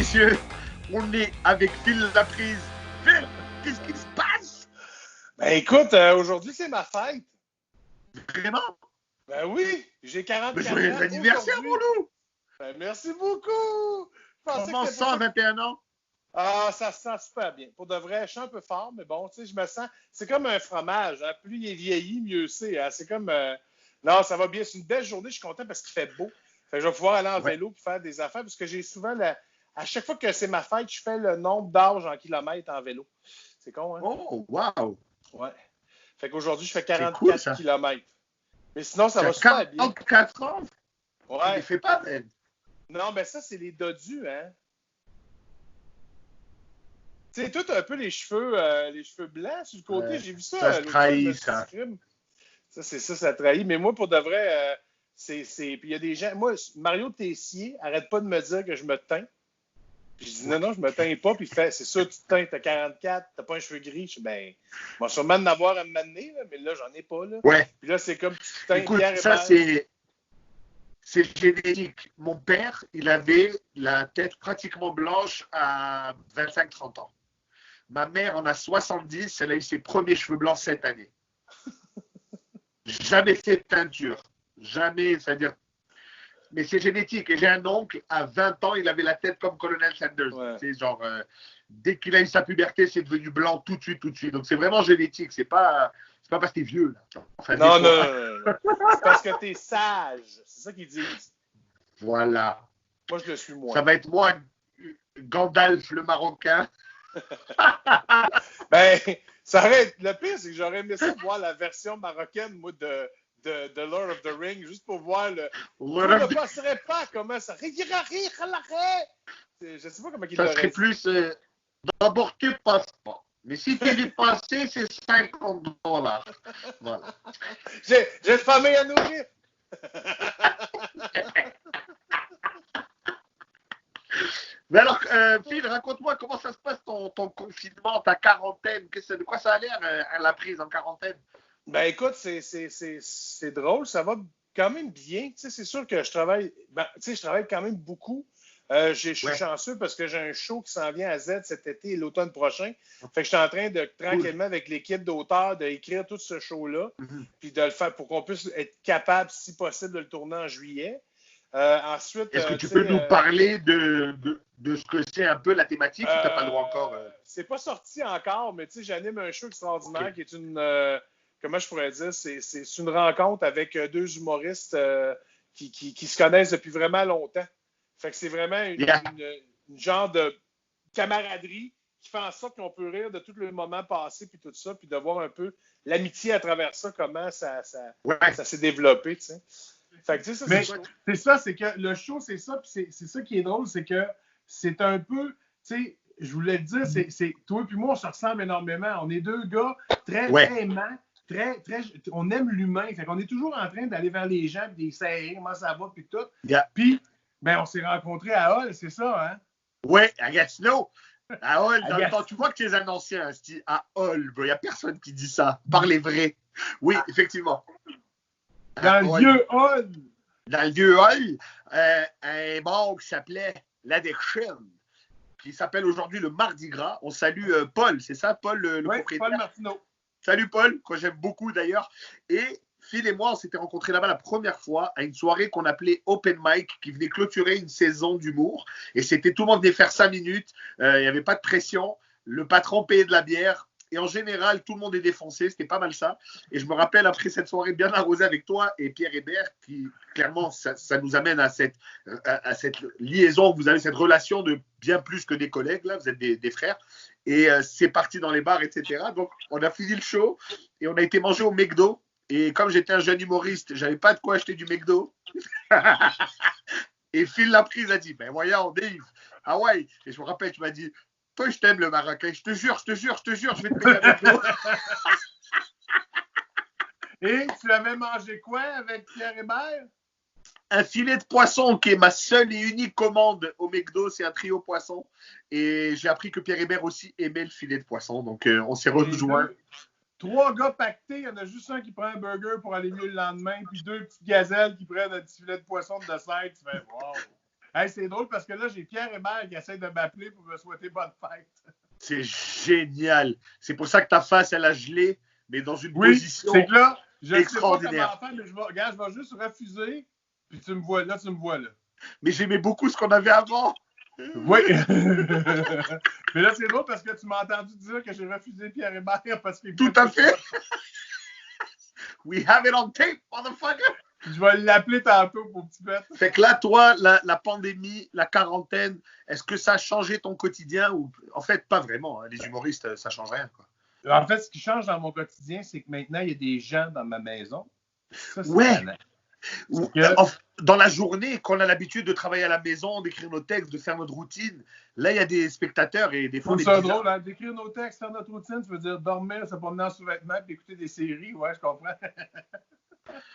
messieurs, on est avec Phil Laprise. Phil, qu'est-ce qui se passe? Ben écoute, aujourd'hui c'est ma fête. Vraiment? Ben oui, j'ai 44 ans. Joyeux anniversaire, mon loup! Ben merci beaucoup! Comment ça, 21 ans? Ah, ça se sent super bien. Pour de vrai, je suis un peu fort, mais bon, tu sais, je me sens... C'est comme un fromage, hein. Plus il est vieilli, mieux c'est. Hein. C'est comme... Non, ça va bien. C'est une belle journée, je suis content parce qu'il fait beau. Fait que je vais pouvoir aller en vélo et faire des affaires parce que j'ai souvent... À chaque fois que c'est ma fête, je fais le nombre d'âges en kilomètres en vélo. C'est con, hein? Oh, wow! Ouais. Fait qu'aujourd'hui, je fais C'est 44 cool, ça. kilomètres. Mais sinon, ça Tu va as super bien. 44 ans? Tu ne Ouais. les fais pas, Ben. Non, ben ça, c'est les dodus, hein? Tu sais, toi, t'as un peu les cheveux blancs sur le côté. Ouais, J'ai vu ça ça se l'autre fois, trahit, le ça. petit film. Ça trahit. Mais moi, pour de vrai, Puis il y a des gens... Moi, Mario Tessier arrête pas de me dire que je me teins. Puis je dis non, je me teins pas. Puis il fait, c'est sûr, tu te teins, t'as 44, t'as pas un cheveu gris. Je dis, ben, moi, sûrement en avoir à me mener, là, mais là, j'en ai pas, là. Ouais. Puis là, c'est comme tu te teins Écoute, Pierre ça, Hébert. c'est génétique. Mon père, il avait la tête pratiquement blanche à 25-30 ans. Ma mère en a 70, elle a eu ses premiers cheveux blancs cette année. Jamais fait de teinture. Jamais, c'est-à-dire. Mais c'est génétique. Et j'ai un oncle, à 20 ans, il avait la tête comme Colonel Sanders. Ouais. C'est genre, dès qu'il a eu sa puberté, c'est devenu blanc tout de suite, tout de suite. Donc c'est vraiment génétique. C'est pas parce que t'es vieux, là. Enfin, Non, des non, fois. non, non, non. C'est parce que t'es sage. C'est ça qu'ils disent. Voilà. Moi, je le suis Ça moins. va être moi, Gandalf le Marocain. Ben, le pire, c'est que j'aurais aimé ça voir la version marocaine, moi, de Lord of the Rings, juste pour voir le. Je ne passerai pas comment ça. Je sais pas comment il Ça l'aurait serait dit. plus. D'abord, tu passes pas. Mais si tu es passé, c'est $50. Voilà. J'ai une famille à nourrir. Mais alors, Phil, raconte-moi comment ça se passe ton confinement, ta quarantaine. De quoi ça a l'air à la prise en quarantaine? Ben écoute, c'est drôle, ça va quand même bien. Tu sais, c'est sûr que je travaille quand même beaucoup. Je suis chanceux parce que j'ai un show qui s'en vient à Z cet été et l'automne prochain. Fait que je suis en train de tranquillement avec l'équipe d'auteurs d'écrire tout ce show-là, puis de le faire pour qu'on puisse être capable, si possible, de le tourner en juillet. Ensuite, est-ce que tu peux nous parler de ce que c'est un peu la thématique ou tu n'as pas le droit encore? C'est pas sorti encore, mais tu sais, j'anime un show extraordinaire qui est une. Comment je pourrais dire? C'est une rencontre avec deux humoristes qui se connaissent depuis vraiment longtemps. Fait que c'est vraiment une genre de camaraderie qui fait en sorte qu'on peut rire de tout le moment passé puis tout ça, puis de voir un peu l'amitié à travers ça, comment ça s'est développé, tu sais. Fait que, tu sais, ça, c'est ça, c'est que le show, c'est ça, puis c'est ça qui est drôle, c'est que c'est un peu, tu sais, je voulais le dire, c'est toi puis moi, on se ressemble énormément. On est deux gars très aimants, on aime l'humain. Fait qu'on est toujours en train d'aller vers les gens, puis d'essayer comment ça va, puis tout. Puis, ben, on s'est rencontrés à Hall, c'est ça, hein? Ouais, à Gatineau. À Hall, dans le temps, tu vois que tu es un ancien, je dis à Hall, il n'y a personne qui dit ça. Parlez vrai. Oui, effectivement. Dans le vieux Hall. Dans le vieux Hall, un bar qui s'appelait l'Addiction, qui s'appelle aujourd'hui le Mardi Gras. On salue Paul, c'est ça, Paul, le propriétaire? Paul Martineau. Salut Paul, que j'aime beaucoup d'ailleurs. Et Phil et moi, on s'était rencontrés là-bas la première fois à une soirée qu'on appelait Open Mic, qui venait clôturer une saison d'humour. Et c'était tout le monde venait faire 5 minutes. Il n'y avait pas de pression. Le patron payait de la bière. Et en général, tout le monde est défoncé. C'était pas mal ça. Et je me rappelle, après cette soirée bien arrosée avec toi et Pierre Hébert, qui clairement, ça nous amène à cette liaison. Vous avez cette relation de bien plus que des collègues. Là, vous êtes des frères. Et c'est parti dans les bars, etc. Donc, on a fini le show et on a été manger au McDo. Et comme j'étais un jeune humoriste, j'avais pas de quoi acheter du McDo. Et Phil Laprise a dit, ben voyons, Dave, ah ouais. Et je me rappelle, tu m'as dit, toi, je t'aime le Marocain. Je te jure, je vais te payer un McDo. Et tu avais mangé quoi avec Pierre Hébert? Un filet de poisson qui est ma seule et unique commande au McDo, c'est un trio poisson. Et j'ai appris que Pierre Hébert aussi aimait le filet de poisson. Donc, on s'est rejoints. 3 gars pactés, il y en a juste un qui prend un burger pour aller mieux le lendemain, puis 2 petites gazelles qui prennent un petit filet de poisson de dessert. Tu fais wow. Hey, c'est drôle parce que là, j'ai Pierre Hébert qui essaie de m'appeler pour me souhaiter bonne fête. C'est génial. C'est pour ça que ta face, elle a gelé, mais dans une Oui, position c'est que là, je ne sais pas extraordinaire. comment faire, mais je vais juste refuser, puis tu me vois là. Mais j'aimais beaucoup ce qu'on avait avant. Oui. Mais là, c'est drôle parce que tu m'as entendu dire que j'ai refusé Pierre Hébert parce qu'il Tout à fait. We have it on tape, motherfucker. Je vais l'appeler tantôt pour petit bête. Fait que là, toi, la pandémie, la quarantaine, est-ce que ça a changé ton quotidien ou en fait pas vraiment, hein. Les humoristes, ça change rien, quoi. En fait, ce qui change dans mon quotidien, c'est que maintenant, il y a des gens dans ma maison. Ça, c'est ouais. Que... Dans la journée, quand on a l'habitude de travailler à la maison, d'écrire nos textes, de faire notre routine, là, il y a des spectateurs et des fois... C'est drôle, hein? D'écrire nos textes, faire notre routine, ça veut dire dormir, se promener en sous-vêtements et écouter des séries. Ouais, je comprends.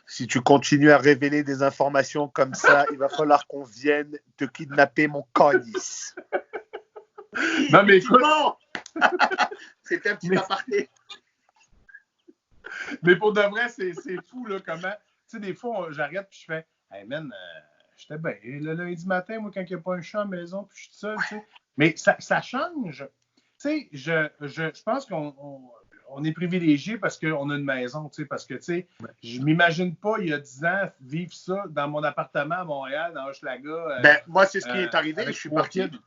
Si tu continues à révéler des informations comme ça, il va falloir qu'on vienne te kidnapper, mon calice. Non, mais écoute... C'était un petit aparté. Mais pour de vrai, c'est fou, là, comment... Tu sais, des fois, j'arrête puis je fais « Hey, man, j'étais bien le lundi matin, moi, quand il n'y a pas un chat à la maison, puis je suis seul, tu sais. » Mais ça change. Tu sais, je pense qu'on est privilégié parce qu'on a une maison, tu sais, parce que, tu sais, je m'imagine pas, il y a 10 ans, vivre ça dans mon appartement à Montréal, dans Hochelaga. Moi, c'est ce qui est arrivé. Je suis parti. Kids.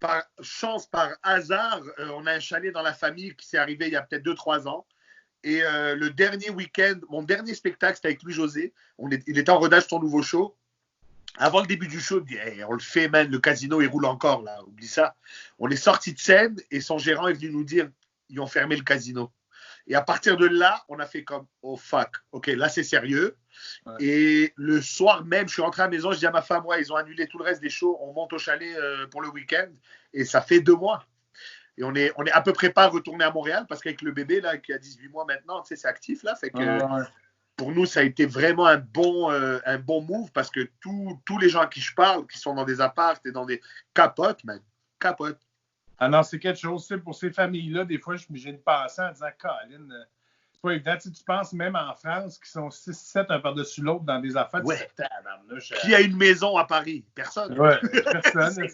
Par chance, par hasard, on a un chalet dans la famille qui s'est arrivé il y a peut-être 2-3 ans. Et le dernier week-end, mon dernier spectacle, c'était avec Louis-José. Il était en rodage de son nouveau show. Avant le début du show, il dit hey, on le fait, man, le casino, il roule encore, là, oublie ça. On est sorti de scène et son gérant est venu nous dire ils ont fermé le casino. Et à partir de là, on a fait comme oh fuck, ok, là c'est sérieux. Ouais. Et le soir même, je suis rentré à la maison, je dis à ma femme ouais, ils ont annulé tout le reste des shows, on monte au chalet pour le week-end. Et ça fait 2 mois. Et on est à peu près pas retourné à Montréal parce qu'avec le bébé là qui a 18 mois maintenant, tu sais, c'est actif là, fait que pour nous ça a été vraiment un bon move parce que tous les gens à qui je parle, qui sont dans des apparts et dans des capotes, man, capote. Ah non, c'est quelque chose, pour ces familles-là, des fois, j'ai une pensée en disant, Colin, c'est pas évident. Tu penses même en France, qui sont 6-7 un par-dessus l'autre dans des affaires. Ouais. Qui a une maison à Paris? Personne. Ouais, personne.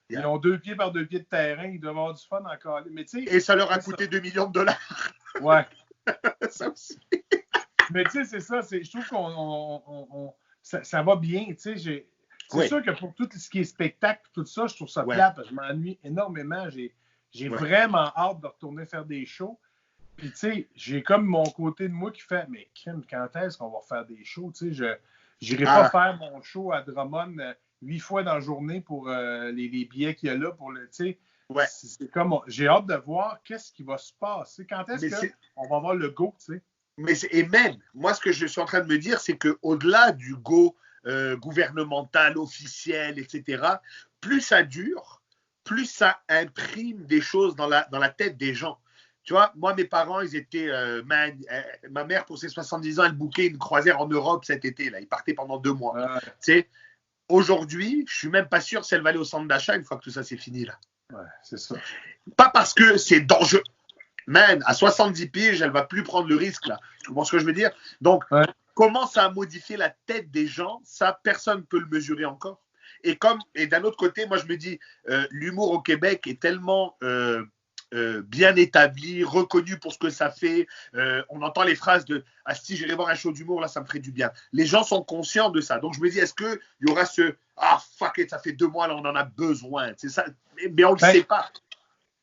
Ils ont 2 pieds par 2 pieds de terrain, ils doivent avoir du fun encore. Mais, et ça leur a coûté 2 millions de dollars. Ouais. Ça aussi. Mais tu sais, c'est ça. Je trouve qu'on ça va bien. Tu sais, c'est sûr que pour tout ce qui est spectacle, tout ça, je trouve ça plate. Je m'ennuie énormément. J'ai vraiment hâte de retourner faire des shows. Puis, tu sais, j'ai comme mon côté de moi qui fait mais Kim, quand est-ce qu'on va refaire des shows? Tu sais, je n'irai pas faire mon show à Drummond 8 fois dans la journée pour les billets qu'il y a là. Pour le, tu sais, c'est comme, j'ai hâte de voir qu'est-ce qui va se passer. Quand est-ce qu'on va avoir le go, tu sais? Et même, moi, ce que je suis en train de me dire, c'est qu'au-delà du go gouvernemental, officiel, etc., plus ça dure, plus ça imprime des choses dans la tête des gens. Tu vois, moi, mes parents, ils étaient... ma mère, pour ses 70 ans, elle bouquait une croisière en Europe cet été. Là. Ils partaient pendant 2 mois. Tu sais, aujourd'hui, je ne suis même pas sûr si elle va aller au centre d'achat une fois que tout ça, c'est fini. Là. Ouais, c'est ça. Pas parce que c'est dangereux. Man, à 70 piges, elle ne va plus prendre le risque. Là. Tu comprends ce que je veux dire? Donc, comment ça a modifié la tête des gens? Ça, personne ne peut le mesurer encore. Et d'un autre côté, moi, je me dis, l'humour au Québec est tellement... bien établi, reconnu pour ce que ça fait. On entend les phrases de « Ah si, j'irai voir un show d'humour, là, ça me ferait du bien ». Les gens sont conscients de ça. Donc, je me dis, est-ce qu'il y aura ce « Ah, fuck it, ça fait 2 mois, là, on en a besoin ». Ça, mais on ne le sait pas.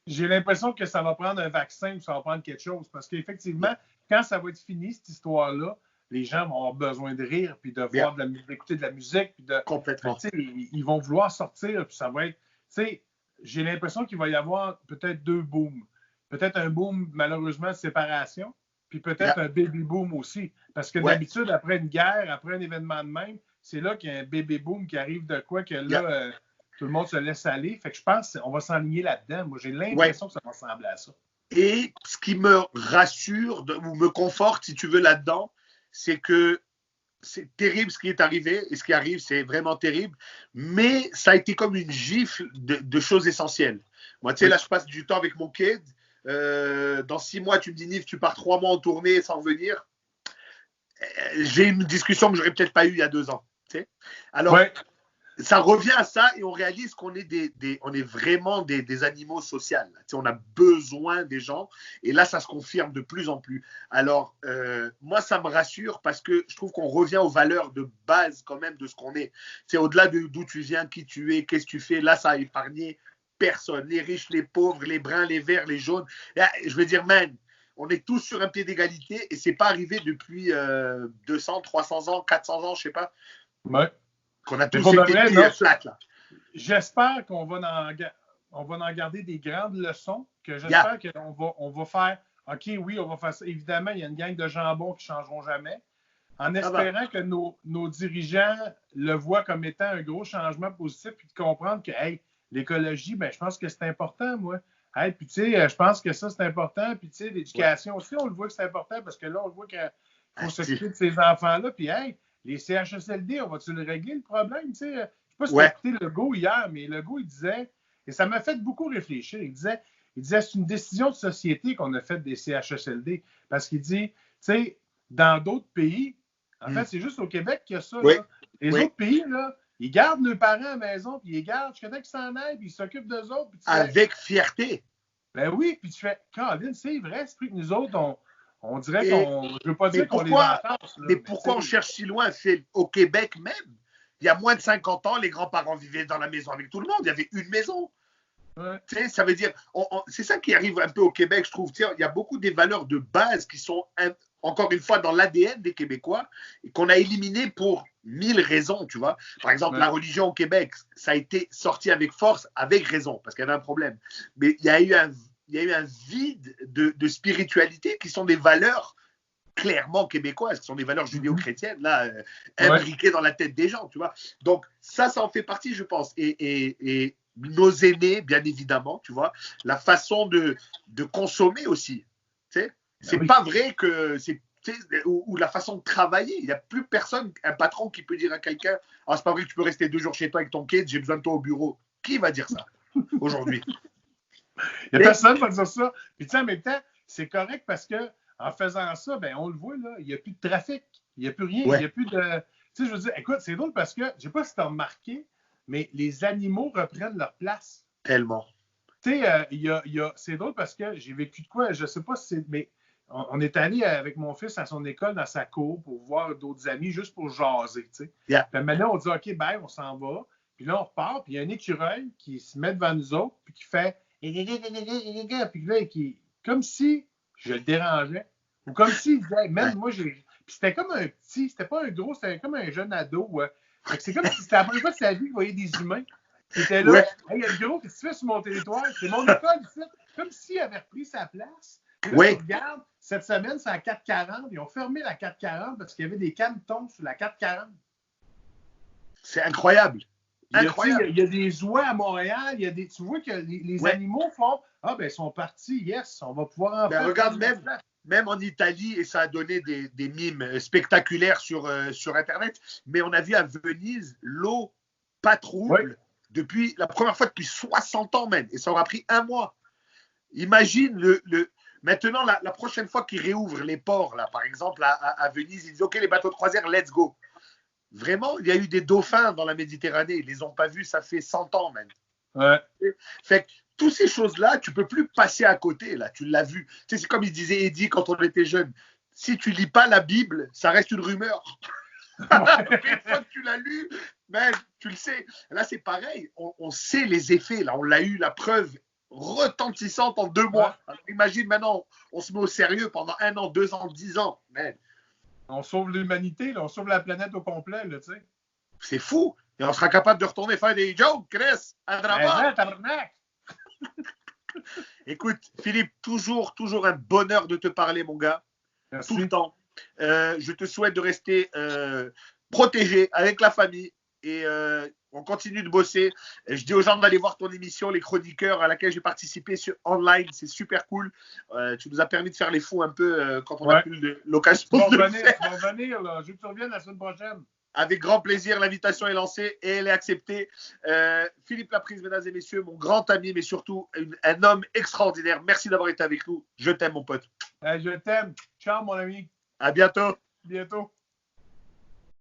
J'ai l'impression que ça va prendre un vaccin ou ça va prendre quelque chose. Parce qu'effectivement, quand ça va être fini, cette histoire-là, les gens vont avoir besoin de rire, puis de voir d'écouter de la musique. Puis complètement. Ils vont vouloir sortir, puis ça va être... J'ai l'impression qu'il va y avoir peut-être 2 booms. Peut-être un boom, malheureusement, de séparation, puis peut-être un baby boom aussi. Parce que d'habitude, après une guerre, après un événement de même, c'est là qu'il y a un baby boom qui arrive de quoi que là, tout le monde se laisse aller. Fait que je pense qu'on va s'enligner là-dedans. Moi, j'ai l'impression que ça va ressembler à ça. Et ce qui me rassure ou me conforte, si tu veux, là-dedans, c'est que c'est terrible ce qui est arrivé, et ce qui arrive, c'est vraiment terrible, mais ça a été comme une gifle de choses essentielles. Moi, tu sais, là, je passe du temps avec mon kid. Dans 6 mois, tu me dis, Nive, tu pars 3 mois en tournée sans revenir. J'ai une discussion que j'aurais peut-être pas eue il y a 2 ans. Tu sais. Alors, ça revient à ça et on réalise qu'on est on est vraiment des animaux sociaux. On a besoin des gens et là, ça se confirme de plus en plus. Alors, moi, ça me rassure parce que je trouve qu'on revient aux valeurs de base quand même de ce qu'on est. C'est au-delà d'où tu viens, qui tu es, qu'est-ce que tu fais. Là, ça a épargné personne. Les riches, les pauvres, les bruns, les verts, les jaunes. Là, je veux dire, man, on est tous sur un pied d'égalité et c'est pas arrivé depuis 200, 300 ans, 400 ans, je sais pas. Ouais. Qu'on a tous été mis flat, là. J'espère qu'on va en garder des grandes leçons, que j'espère qu'on va faire, OK, oui, on va faire ça. Évidemment, il y a une gang de jambons qui ne changeront jamais. En espérant que nos dirigeants le voient comme étant un gros changement positif, puis de comprendre que, hey, l'écologie, ben, je pense que c'est important, moi. Hey, puis tu sais, je pense que ça, c'est important. Puis tu sais, l'éducation aussi, on le voit que c'est important parce que là, on le voit qu'il faut s'occuper de ces enfants-là. Puis hey, les CHSLD, on va-tu le régler, le problème? Tu sais, je ne sais pas si tu as écouté Legault hier, mais Legault, il disait, et ça m'a fait beaucoup réfléchir, il disait c'est une décision de société qu'on a faite des CHSLD. Parce qu'il dit, tu sais, dans d'autres pays, en fait, c'est juste au Québec qu'il y a ça. Oui. Là. Les autres pays, là, ils gardent leurs parents à la maison, puis ils les gardent jusqu'à temps qu'ils s'en aillent, puis ils s'occupent d'eux autres. Avec fierté. Ben oui, puis tu fais, Caroline, c'est vrai, c'est plus que nous autres, on dirait qu'on. Je ne veux pas dire qu'on les entasse. Mais pourquoi on cherche si loin? C'est au Québec même. Il y a moins de 50 ans, les grands-parents vivaient dans la maison avec tout le monde. Il y avait une maison. Ouais. Ça veut dire, c'est ça qui arrive un peu au Québec, je trouve. Il y a beaucoup des valeurs de base qui sont, encore une fois, dans l'ADN des Québécois et qu'on a éliminées pour 1000 raisons, tu vois. Par exemple, la religion au Québec, ça a été sorti avec force, avec raison, parce qu'il y avait un problème. Mais il y a eu un vide de spiritualité qui sont des valeurs clairement québécoises, qui sont des valeurs judéo-chrétiennes, là, imbriquées dans la tête des gens, tu vois. Donc, ça en fait partie, je pense. Et nos aînés, bien évidemment, tu vois, la façon de consommer aussi, tu sais. C'est pas vrai que ou la façon de travailler. Il n'y a plus personne, un patron qui peut dire à quelqu'un « Ah, c'est pas vrai que tu peux rester 2 jours chez toi avec ton kid, j'ai besoin de toi au bureau. » Qui va dire ça aujourd'hui? Il n'y a personne qui va dire ça. Puis tu sais, en même temps, c'est correct parce que en faisant ça, ben, on le voit, là, il n'y a plus de trafic. Il n'y a plus rien. Il n'y a plus de. Tu sais, je veux dire, écoute, c'est drôle parce que, je ne sais pas si tu as remarqué, mais les animaux reprennent leur place. Tellement. Tu sais, c'est drôle parce que j'ai vécu de quoi, je ne sais pas si c'est. Mais on est allé avec mon fils à son école, dans sa cour, pour voir d'autres amis, juste pour jaser. Tu sais. Puis maintenant, on dit OK, ben, on s'en va. Puis là, on repart, puis il y a un écureuil qui se met devant nous autres, puis qui fait. Puis là, comme si je le dérangeais. Ou comme s'il disait, même moi, j'ai. Puis c'était comme un petit, c'était pas un gros, c'était comme un jeune ado. Fait que c'est comme si c'était la première fois de sa vie qu'il voyait des humains. Qui étaient là. Hey, le gros, qu'est-ce que tu fais sur mon territoire? C'est mon école ici. Comme s'il avait repris sa place. Là, tu regardes, cette semaine, c'est à 440. Ils ont fermé la 440 parce qu'il y avait des cantons sur la 440. C'est incroyable. Il y a des oies à Montréal. Tu vois que les animaux font ah, ben, ils sont partis, yes, on va pouvoir en faire. Regarde, même en Italie, et ça a donné des mimes spectaculaires sur Internet, mais on a vu à Venise l'eau pas trouble depuis la première fois depuis 60 ans même, et ça aura pris 1 mois. Imagine maintenant, la prochaine fois qu'ils réouvrent les ports, là, par exemple, à Venise, ils disent OK, les bateaux de croisière, let's go. Vraiment, il y a eu des dauphins dans la Méditerranée. Ils ne les ont pas vus, ça fait 100 ans même. Ouais. Fait que toutes ces choses-là, tu ne peux plus passer à côté. Là, tu l'as vu. Tu sais, c'est comme il disait Eddie quand on était jeune. Si tu ne lis pas la Bible, ça reste une rumeur. Une fois que tu l'as lu, ben, tu le sais. Là, c'est pareil. On sait les effets. Là, on l'a eu, la preuve retentissante en 2 mois. Alors, imagine maintenant, on se met au sérieux pendant 1 an, 2 ans, 10 ans. Man. On sauve l'humanité, là, on sauve la planète au complet, là, tu sais. C'est fou. Et on sera capable de retourner faire des jokes, Chris, à drama. Écoute, Philippe, toujours un bonheur de te parler, mon gars. Merci. Tout le temps. Je te souhaite de rester protégé avec la famille et on continue de bosser. Je dis aux gens d'aller voir ton émission, Les Chroniqueurs, à laquelle j'ai participé online. C'est super cool. Tu nous as permis de faire les fous un peu quand on a plus l'occasion de le faire. Tu vas revenir, là. Je veux que tu reviennes la semaine prochaine. Avec grand plaisir, l'invitation est lancée et elle est acceptée. Philippe Laprise, mesdames et messieurs, mon grand ami, mais surtout un homme extraordinaire. Merci d'avoir été avec nous. Je t'aime, mon pote. Je t'aime. Ciao, mon ami. À bientôt. Bientôt.